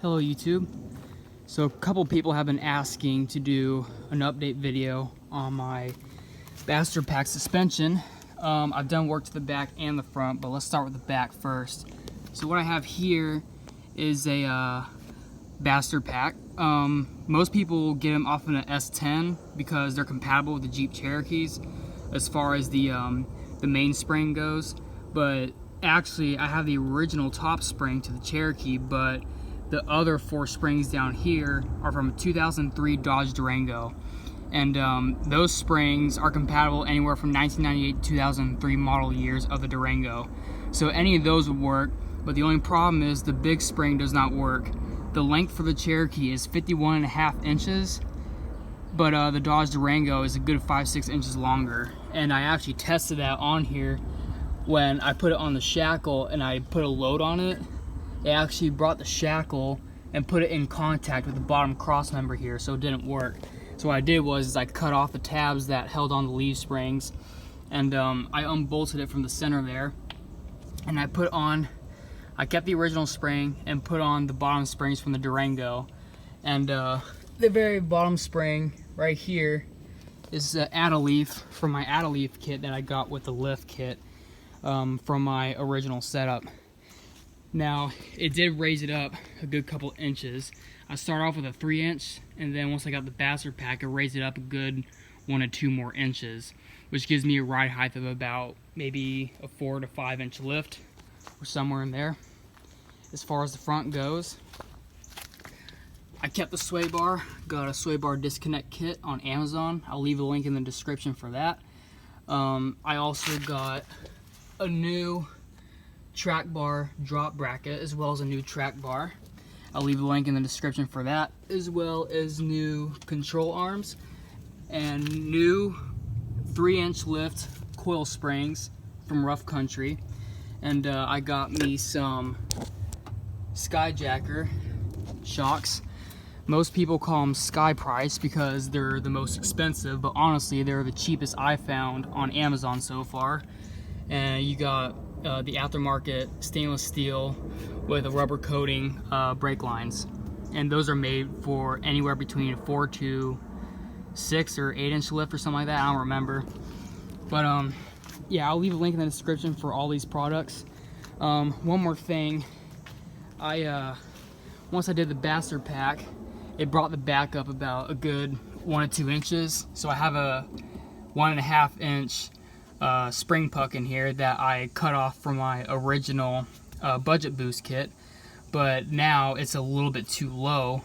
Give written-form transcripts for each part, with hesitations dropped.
Hello YouTube. So a couple people have been asking to do an update video on my Bastard Pack suspension. I've done work to the back and the front, but let's start with the back first. So what I have here is a Bastard Pack. Most people get them off of an S10 because they're compatible with the Jeep Cherokees as far as the mainspring goes. But actually I have the original top spring to the Cherokee, but the other four springs down here are from a 2003 Dodge Durango. And those springs are compatible anywhere from 1998 to 2003 model years of the Durango. So any of those would work, but the only problem is the big spring does not work. The length for the Cherokee is 51.5 inches, but the Dodge Durango is a good 5-6 inches longer. And I actually tested that on here when I put it on the shackle and I put a load on it. It actually brought the shackle and put it in contact with the bottom cross member here, so it didn't work. So what I did was I cut off the tabs that held on the leaf springs, and I unbolted it from the center there, and I kept the original spring and put on the bottom springs from the Durango. And the very bottom spring right here is the add-a-leaf from my add-a-leaf kit that I got with the lift kit from my original setup. Now, it did raise it up a good couple inches. I started off with a 3-inch, and then once I got the Bastard Pack, I raised it up a good 1 to 2 more inches, which gives me a ride height of about maybe a 4 to 5 inch lift, or somewhere in there. As far as the front goes, I kept the sway bar, got a sway bar disconnect kit on Amazon. I'll leave a link in the description for that. I also got a new track bar drop bracket as well as a new track bar. I'll leave a link in the description for that, as well as new control arms and new 3-inch lift coil springs from Rough Country. And I got me some Skyjacker shocks. Most people call them Sky Price because they're the most expensive, but honestly they're the cheapest I found on Amazon so far. And you got the aftermarket stainless steel with a rubber coating brake lines, and those are made for anywhere between a 4 to 6 or 8-inch lift or something like that. I don't remember, but yeah, I'll leave a link in the description for all these products. One more thing, once I did the Bastard Pack, it brought the back up about a good 1 to 2 inches. So I have a 1.5 inch spring puck in here that I cut off from my original budget boost kit, but now it's a little bit too low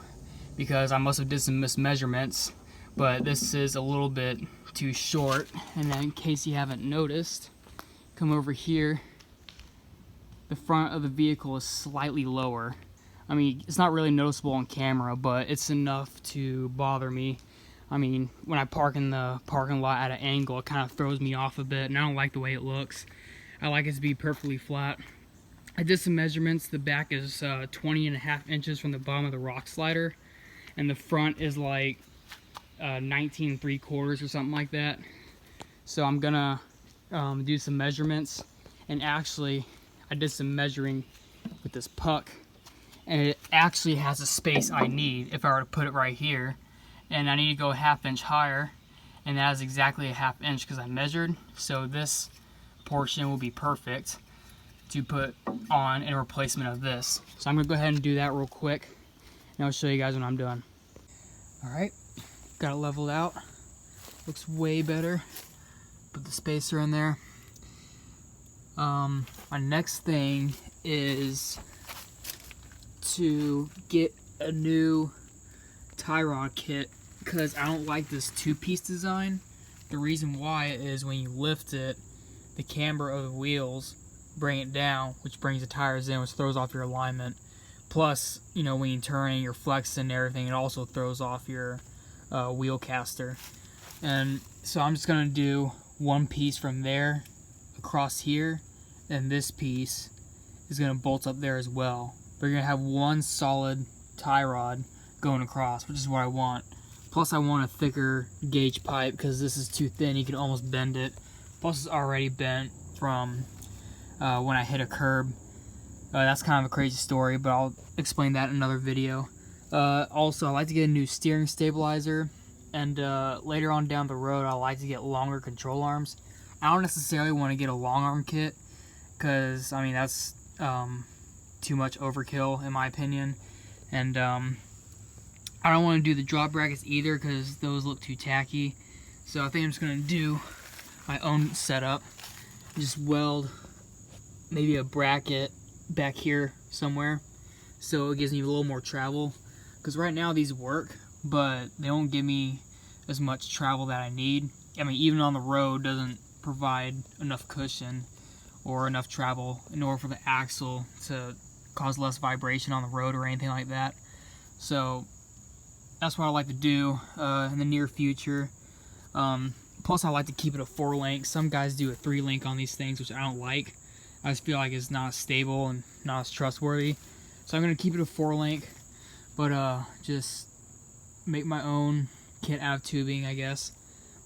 because I must have did some mismeasurements, but this is a little bit too short. And then in case you haven't noticed, come over here, the front of the vehicle is slightly lower. I mean, it's not really noticeable on camera, but it's enough to bother me. I mean, when I park in the parking lot at an angle, it kind of throws me off a bit, and I don't like the way it looks. I like it to be perfectly flat. I did some measurements. The back is 20.5 inches from the bottom of the rock slider, and the front is like 19 3/4 or something like that. So I'm gonna do some measurements, and actually I did some measuring with this puck, and it actually has the space I need if I were to put it right here. And I need to go a 1/2 inch higher, and that is exactly a 1/2 inch because I measured. So this portion will be perfect to put on in replacement of this. So I'm gonna go ahead and do that real quick, and I'll show you guys when I'm done. All right, got it leveled out. Looks way better. Put the spacer in there. My next thing is to get a new tie rod kit because I don't like this 2-piece design. The reason why is when you lift it, the camber of the wheels bring it down, which brings the tires in, which throws off your alignment. Plus, you know, when you're turning, you're flexing and everything, it also throws off your wheel caster. And so I'm just gonna do one piece from there across here, and this piece is gonna bolt up there as well. But you're gonna have one solid tie rod going across, which is what I want. Plus I want a thicker gauge pipe because this is too thin, you can almost bend it. Plus it's already bent from when I hit a curb That's kind of a crazy story, but I'll explain that in another video. Also, I like to get a new steering stabilizer, and later on down the road, I like to get longer control arms. I don't necessarily want to get a long arm kit, because, I mean, that's too much overkill in my opinion, and I don't want to do the drop brackets either, because those look too tacky. So I think I'm just going to do my own setup, just weld maybe a bracket back here somewhere, so it gives me a little more travel, because right now these work, but they don't give me as much travel that I need. I mean, even on the road doesn't provide enough cushion or enough travel in order for the axle to cause less vibration on the road or anything like that. So that's what I like to do in the near future. Plus I like to keep it a 4-link. Some guys do a 3-link on these things, which I don't like. I just feel like it's not as stable and not as trustworthy. So I'm going to keep it a 4-link, but just make my own kit out of tubing, I guess.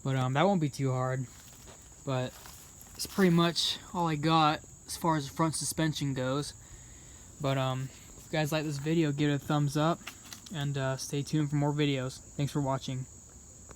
But that won't be too hard. But it's pretty much all I got as far as the front suspension goes. But if you guys like this video, give it a thumbs up, and stay tuned for more videos. Thanks for watching.